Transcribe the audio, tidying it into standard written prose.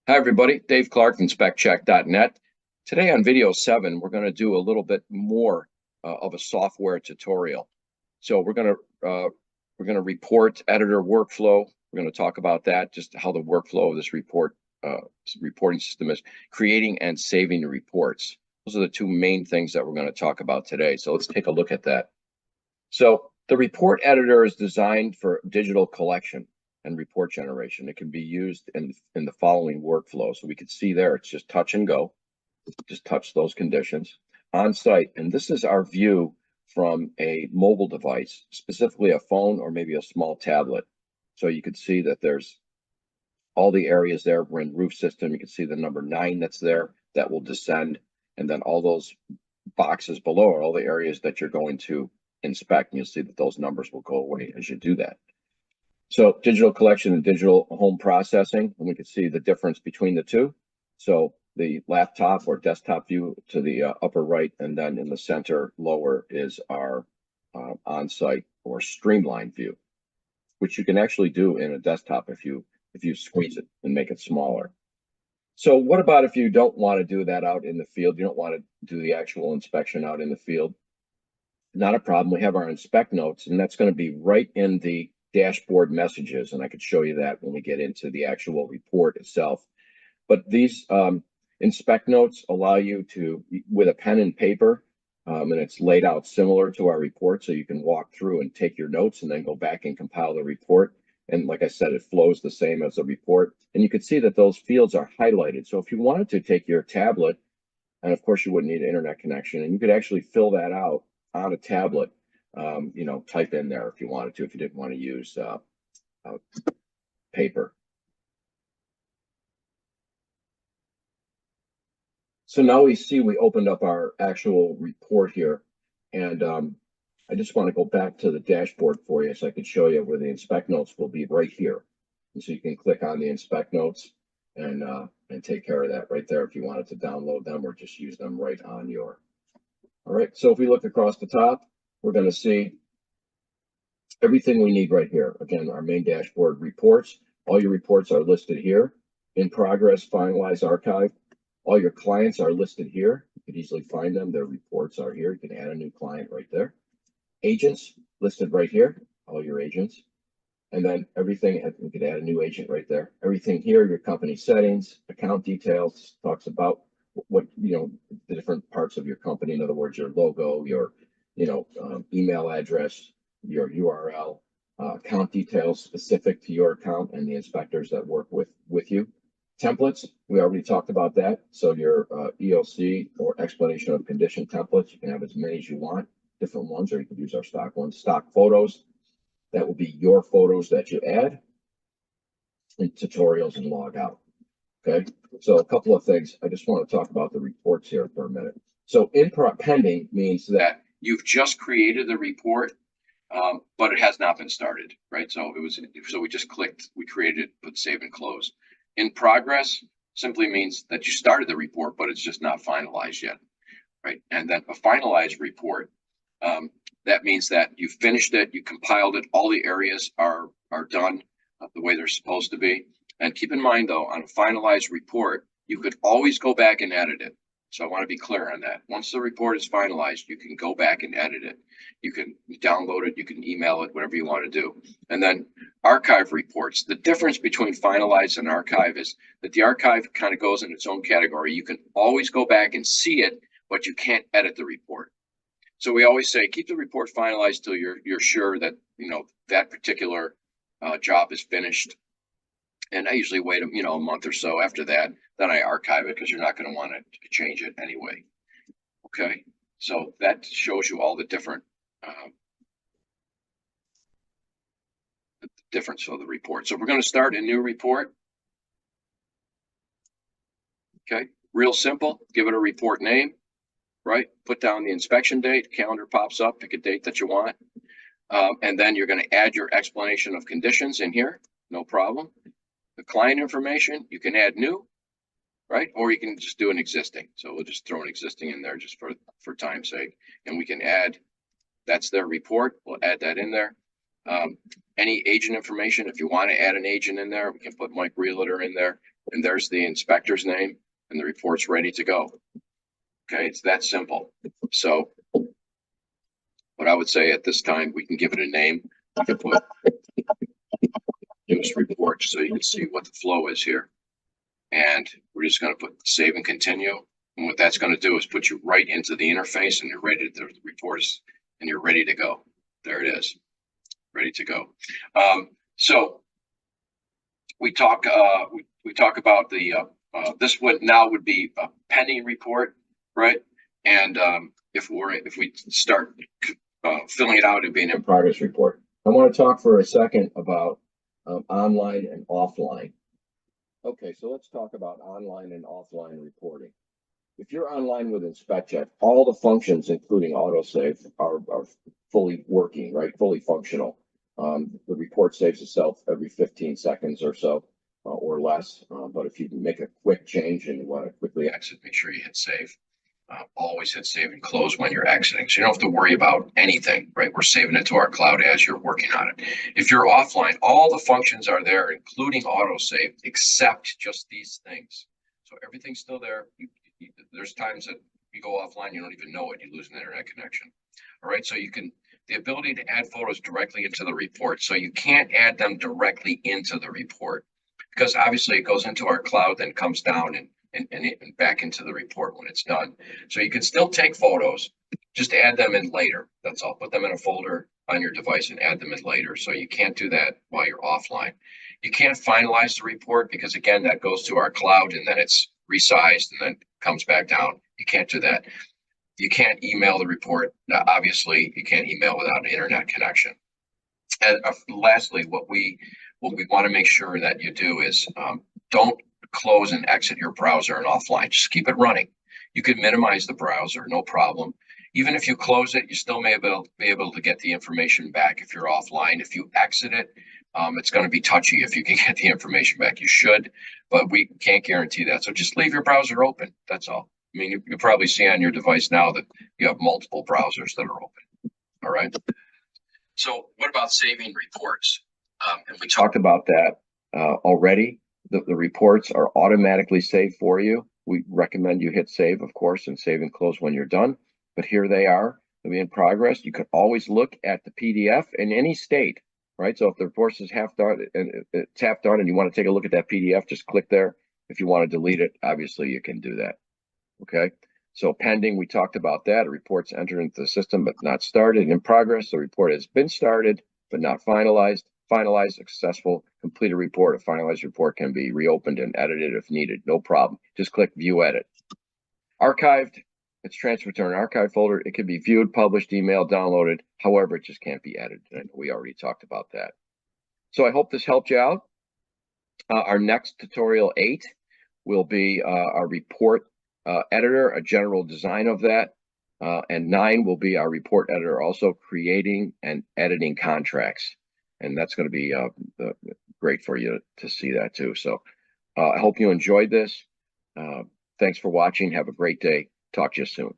Hi, everybody. Dave Clark from SpecCheck.net. Today on video 7, we're going to do a little bit more of a software tutorial. So we're going to report editor workflow. We're going to talk about that, just how the workflow of this reporting system is, creating and saving the reports. Those are the two main things that we're going to talk about today. So let's take a look at that. So the report editor is designed for digital collection and report generation. It can be used in the following workflow. So we can see there, it's just touch and go, just touch those conditions on site. And this is our view from a mobile device, specifically a phone or maybe a small tablet. So you can see that there's all the areas there. We're in roof system. You can see the number 9 that's there that will descend. And then all those boxes below are all the areas that you're going to inspect. And you'll see that those numbers will go away as you do that. So digital collection and digital home processing, and we can see the difference between the two. So the laptop or desktop view to the upper right, and then in the center lower is our on-site or streamlined view, which you can actually do in a desktop if you squeeze it and make it smaller. So what about if you don't want to do that out in the field? You don't want to do the actual inspection out in the field? Not a problem. We have our inspect notes, and that's going to be right in the dashboard messages, and I could show you that when we get into the actual report itself. But these inspect notes allow you to, with a pen and paper, and it's laid out similar to our report, so you can walk through and take your notes and then go back and compile the report. And like I said, it flows the same as a report. And you can see that those fields are highlighted. So if you wanted to take your tablet, and of course you wouldn't need an internet connection, and you could actually fill that out on a tablet, type in there if you wanted to, if you didn't want to use paper. So now we opened up our actual report here, and I just want to go back to the dashboard for you so I can show you where the inspect notes will be right here. And so you can click on the inspect notes and take care of that right there if you wanted to download them or just use them right on your. All right, so if we look across the top, we're going to see everything we need right here. Again, our main dashboard reports. All your reports are listed here. In progress, finalize, archive. All your clients are listed here. You can easily find them. Their reports are here. You can add a new client right there. Agents listed right here, all your agents. And then everything, we could add a new agent right there. Everything here, your company settings, account details, talks about what, the different parts of your company. In other words, your logo, your, email address, your URL, account details specific to your account and the inspectors that work with you. Templates, we already talked about that. So your EOC or explanation of condition templates, you can have as many as you want, different ones, or you could use our stock ones. Stock photos, that will be your photos that you add, and tutorials and log out. Okay, so a couple of things. I just want to talk about the reports here for a minute. So pending means that you've just created the report, but it has not been started, right? So we just clicked, we created, put save and close. In progress simply means that you started the report, but it's just not finalized yet, right? And then a finalized report, that means that you finished it, you compiled it, all the areas are done the way they're supposed to be. And keep in mind, though, on a finalized report, you could always go back and edit it. So I want to be clear on that. Once the report is finalized, you can go back and edit it. You can download it, you can email it, whatever you want to do. And then archive reports. The difference between finalized and archive is that the archive kind of goes in its own category. You can always go back and see it, but you can't edit the report. So we always say keep the report finalized till you're sure that that particular job is finished. And I usually wait a month or so after that. Then I archive it because you're not going to want to change it anyway. Okay, so that shows you all the different difference of the report. So we're going to start a new report. Okay, real simple. Give it a report name. Right, put down the inspection date, calendar pops up, pick a date that you want. And then you're going to add your explanation of conditions in here, no problem. The client information, you can add new, right? Or you can just do an existing. So we'll just throw an existing in there just for time's sake. And we can add, that's their report, we'll add that in there. Any agent information, if you want to add an agent in there, we can put Mike Realtor in there. and there's the inspector's name, and the report's ready to go. Okay, it's that simple. So what I would say at this time, we can give it a name. We can put news report so you can see what the flow is here. And we're just going to put save and continue. And what that's going to do is put you right into the interface, and you're ready to, the reports, and you're ready to go. There it is, ready to go. So we talk about the this would now would be a pending report, right? And if we start filling it out, it'd be an in progress report. I want to talk for a second about online and offline. Okay, so let's talk about online and offline reporting. If you're online with InspecJet, all the functions, including autosave, are fully working, right? Fully functional. The report saves itself every 15 seconds or so, or less. But if you make a quick change and you want to quickly exit, make sure you hit save. Always hit save and close when you're exiting. So you don't have to worry about anything, right? We're saving it to our cloud as you're working on it. If you're offline, all the functions are there, including autosave, except just these things. So everything's still there. There's times that you go offline, you don't even know it, you lose an internet connection. All right, so you can, the ability to add photos directly into the report. So you can't add them directly into the report because obviously it goes into our cloud, then comes down and back into the report when it's done. So you can still take photos, just add them in later. That's all. Put them in a folder on your device and add them in later. So you can't do that while you're offline. You can't finalize the report because again, that goes to our cloud and then it's resized and then comes back down. You can't do that. You can't email the report. Now, obviously, you can't email without an internet connection. And lastly, what we want to make sure that you do is don't close and exit your browser and offline. Just keep it running. You can minimize the browser, no problem. Even if you close it, you still may be able to get the information back if you're offline. If you exit it, it's going to be touchy if you can get the information back. You should, but we can't guarantee that. So just leave your browser open. That's all. I mean, you probably see on your device now that you have multiple browsers that are open. All right. So what about saving reports? And we talked about that already. The reports are automatically saved for you. We recommend you hit save, of course, and save and close when you're done. But here they are. They'll be in progress. You can always look at the PDF in any state, right? So if the report is half done and it's half done and you want to take a look at that PDF, just click there. If you want to delete it, obviously you can do that. Okay. So pending, we talked about that. A report's entered into the system, but not started. In progress, the report has been started, but not finalized. Finalized, successful, completed report. A finalized report can be reopened and edited if needed. No problem. Just click view edit. Archived, it's transferred to an archive folder. It can be viewed, published, emailed, downloaded. However, it just can't be edited. And we already talked about that. So I hope this helped you out. Our next tutorial 8 will be our report editor, a general design of that. And 9 will be our report editor, also creating and editing contracts. And that's going to be great for you to see that too. So I hope you enjoyed this. Thanks for watching. Have a great day. Talk to you soon.